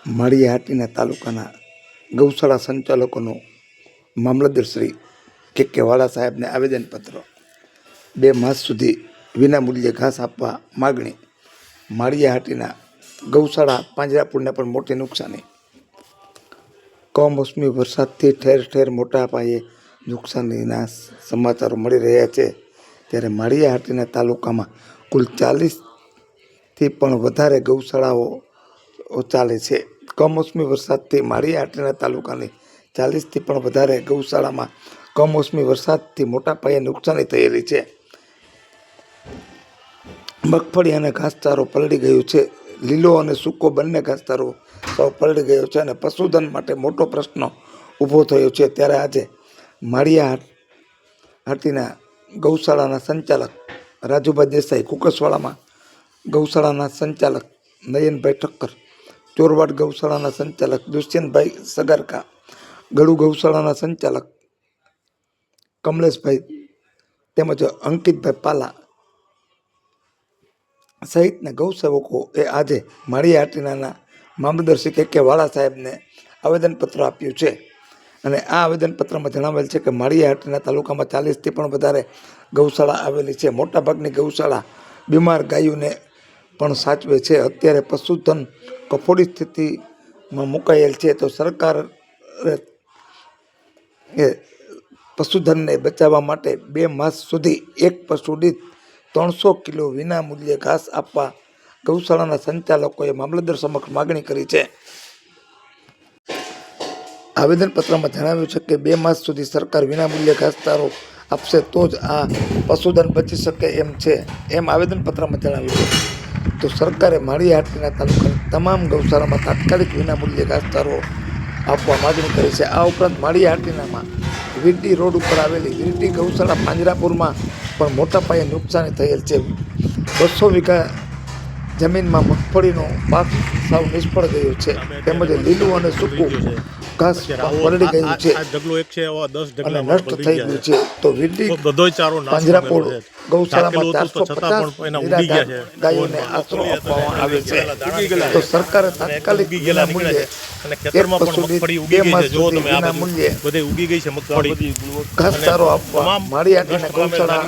માળિયા તાલુકાના ગૌશાળા સંચાલકોનું મામલતદાર શ્રી કે વાળા સાહેબને આવેદનપત્ર 2 માસ સુધી વિનામૂલ્યે ઘાસ આપવા માગણી। માળિયા ગૌશાળા પાંજરાપોળને પણ મોટી નુકસાની। કમોસમી વરસાદથી ઠેર ઠેર મોટા પાયે નુકસાનીના સમાચારો મળી રહ્યા છે। ત્યારે માળિયા તાલુકામાં કુલ 40થી પણ વધારે ગૌશાળાઓ ચાલે છે। કમોસમી વરસાદથી માળિયા તાલુકાની 40થી પણ વધારે ગૌશાળામાં કમોસમી વરસાદથી મોટા પાયે નુકસાની થયેલી છે। મગફળી અને ઘાસચારો પલળી ગયું છે। લીલો અને સૂકો બંને ઘાસચારો સૌ પલળી ગયો છે અને પશુધન માટે મોટો પ્રશ્ન ઊભો થયો છે। ત્યારે આજે માળિયા ગૌશાળાના સંચાલક રાજુભાઈ દેસાઈ, કુકસવાડામાં ગૌશાળાના સંચાલક નયનભાઈ ઠક્કર, ચોરવાડ ગૌશાળાના સંચાલક દુષ્યંતભાઈ સગારકા, ગળુ ગૌશાળાના સંચાલક કમલેશભાઈ તેમજ અંકિતભાઈ પાલા સહિતના ગૌસેવકો એ આજે માળિયા મામલતદાર શ્રી કે વાળા સાહેબને આવેદનપત્ર આપ્યું છે અને આ આવેદનપત્રમાં જણાવેલ છે કે માળિયા તાલુકામાં 40થી પણ વધારે ગૌશાળા આવેલી છે। મોટાભાગની ગૌશાળા બીમાર ગાયોને પણ સાચવે છે। અત્યારે પશુધન કફોડી સ્થિતિમાં મુકાયેલ છે, તો સરકાર પશુધનને બચાવવા માટે 2 માસ સુધી એક પશુ દીઠ 300 કિલો વિનામૂલ્યે ઘાસ આપવા ગૌશાળાના સંચાલકોએ મામલતદાર સમક્ષ માગણી કરી છે। આવેદનપત્રમાં જણાવ્યું છે કે 2 માસ સુધી સરકાર વિનામૂલ્યે ઘાસચારો આપશે તો જ આ પશુધન બચી શકે એમ છે, એમ આવેદનપત્રમાં જણાવ્યું છે। તો સરકારે માળિયા તાલુકાની તમામ ગૌશાળામાં તાત્કાલિક વિનામૂલ્યે ઘાસચારો આપવા માગણી કરી છે। આ ઉપરાંત માળિયામાં વીરડી રોડ ઉપર આવેલી વીરડી ગૌશાળા પાંજરાપુરમાં પણ મોટા પાયે નુકસાની થયેલ છે। 200 વીઘા જમીનમાં મગફળીનો પાક સાવ નિષ્ફળ ગયો છે, તેમજ લીલું અને સૂકું ઘાસ પલળી ગયું છે અને નષ્ટ થઈ ગયું છે। તો વીરડી પાંજરાપોળ ગૌશાળામાં 450 ગાયોને આશરો આપવામાં આવે છે। તો સરકારે તાત્કાલિક વિનામૂલ્યે ઘાસચારો આપવા માળિયા ગૌશાળા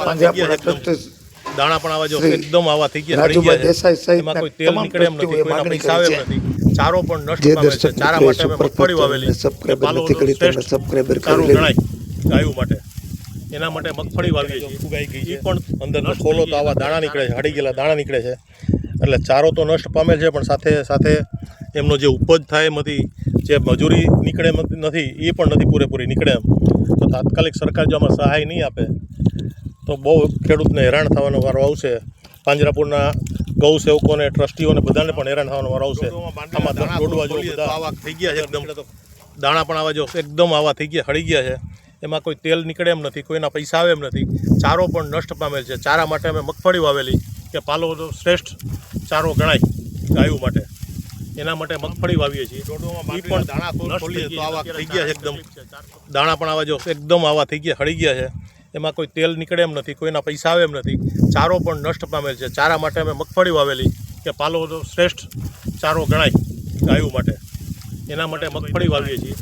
પાંજરાપોળ ટ્રસ્ટી દાણા પણ આવા જો એકદમ આવા થઈ ગયા, રાજુભાઈ દેસાઈ સહિત કોઈ તેલ નીકળે એમ નથી, કોઈના પૈસા આવે એમ નથી, ચારો પણ નષ્ટ પામે છે। ચારા માટે અમે મગફળી વાવેલી, સબસ્ક્રાઇબર ચારો ગણાય ગાયો માટે, એના માટે મગફળી વાવીએ છીએ, ઉગાઈ ગઈ છે પણ અંદર ખોલો તો આવા દાણા નીકળે છે, હળી ગયેલા દાણા નીકળે છે। એટલે ચારો તો નષ્ટ પામેલ છે, પણ સાથે સાથે એમનો જે ઉપજ થાય એમાંથી જે મજૂરી નીકળે નથી, એ પણ નથી પૂરેપૂરી નીકળે એમ। તો તાત્કાલિક સરકાર જો આમાં સહાય નહીં આપે તો બહુ ખેડૂતને હેરાન થવાનો વારો આવશે। પાંજરાપોળના ગૌ સેવકોને, ટ્રસ્ટીઓને બધાને પણ હેરાન થવાનો વારો આવશે। આમાં દોડવા જો બધા આવા થઈ ગયા છે, એકદમ દાણા પણ આવા જો એકદમ આવા થઈ ગયા, હળી ગયા છે, એમાં કોઈ તેલ નીકળે એમ નથી, કોઈના પૈસા આવે એમ નથી, ચારો પણ નષ્ટ પામેલ છે। ચારા માટે અમે મગફળી વાવેલી કે પાલો શ્રેષ્ઠ ચારો ગણાય ગાયો માટે, એના માટે મગફળી વાવીએ છીએ। એ પણ દાણા આવા થઈ ગયા છે, એકદમ દાણા પણ આવા જો એકદમ આવા થઈ ગયા, હળી ગયા છે, એમાં કોઈ તેલ નીકળે એમ નથી, કોઈના પૈસા આવે એમ નથી, ચારો પણ નષ્ટ પામેલ છે। ચારા માટે અમે મગફળી વાવેલી કે પાલો શ્રેષ્ઠ ચારો ગણાય ગાયો માટે, એના માટે મગફળી વાવીએ છીએ।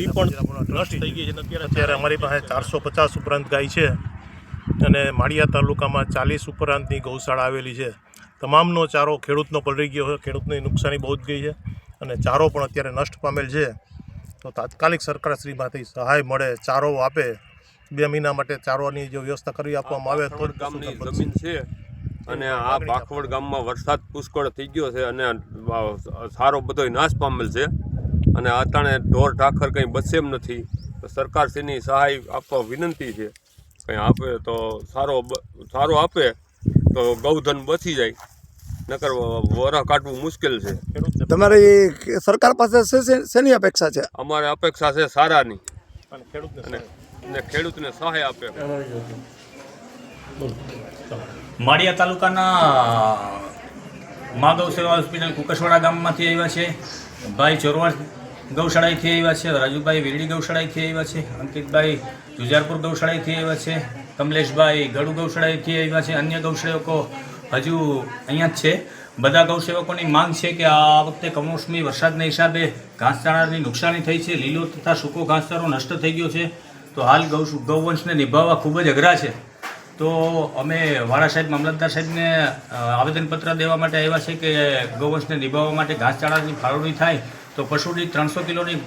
એ પણ નષ્ટ થઈ ગઈ છે। અત્યારે અમારી પાસે 450 ઉપરાંત ગાય છે અને માળિયા તાલુકામાં 40 ઉપરાંતની ગૌશાળા આવેલી છે। તમામનો ચારો ખેડૂતનો પલળી ગયો છે, ખેડૂતની નુકસાની બહુ જ ગઈ છે અને ચારો પણ અત્યારે નષ્ટ પામેલ છે। તો તાત્કાલિક સરકારશ્રીમાંથી સહાય મળે, ચારો આપે, 2 મહિના માટે ચારોની જો વ્યવસ્થા કરી આપવામાં આવે તો ગામની જમીન છે અને આ ભાખવડ ગામમાં વરસાદ પુષ્કળ થઈ ગયો છે અને સારો બધો નાશ પામેલ છે અને અટાણે ઢોર ઢાખર કંઈ બચે એમ નથી। તો સરકારશ્રીની સહાય આપવા વિનંતી છે, કંઈ આપે તો સારો આપે તો ગૌધન બચી જાય, નકર વરહ કાઢવું મુશ્કેલ છે। તમારી સરકાર પાસે શેની અપેક્ષા છે? અમારે અપેક્ષા છે સારાની અને ખેડૂતને સહાય આપે। માળિયા તાલુકાના મા ગૌ સેવા હોસ્પિટલ કુકસવાડા ગામમાંથી આવ્યા છે, ભાઈ ચોરવાડ ગૌશાળાએથી આવ્યા છે, રાજુભાઈ વીરડી ગૌશાળાએથી આવ્યા છે, અંકિતભાઈ જુજારપુર ગૌશાળાએથી આવ્યા છે, કમલેશભાઈ ગળુ ગૌશાળાએથી આવ્યા છે, અન્ય ગૌશાળકો હજુ અહીંયા જ છે। બધા ગૌસેવકોની માંગ છે કે આ વખતે કમોસમી વરસાદના હિસાબે ઘાસચારાની નુકસાની થઈ છે. લીલો તથા સૂકો ઘાસચારો નષ્ટ થઈ ગયો છે. તો હાલ ગૌવંશને નિભાવવા ખૂબ જ અઘરા છે. તો અમે વાળા સાહેબ મામલતદાર સાહેબને આવેદનપત્ર દેવા માટે આવ્યા છે કે ગૌવંશને નિભાવવા માટે ઘાસચારાની ફાળવણી થાય તો પશુની 300 કિલોની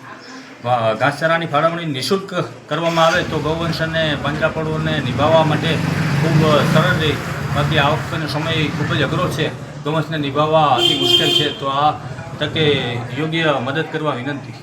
ઘાસચારાની ફાળવણી નિઃશુલ્ક કરવામાં આવે તો ગૌવંશ અને પાંજરાપોળોને નિભાવવા માટે ખૂબ સરળ રહે. બાકી આ વખતનો સમય ખૂબ જ અઘરો છે. ગૌવંશને નિભાવવા અતિ મુશ્કેલ છે. તો આ તકે યોગ્ય મદદ કરવા વિનંતી.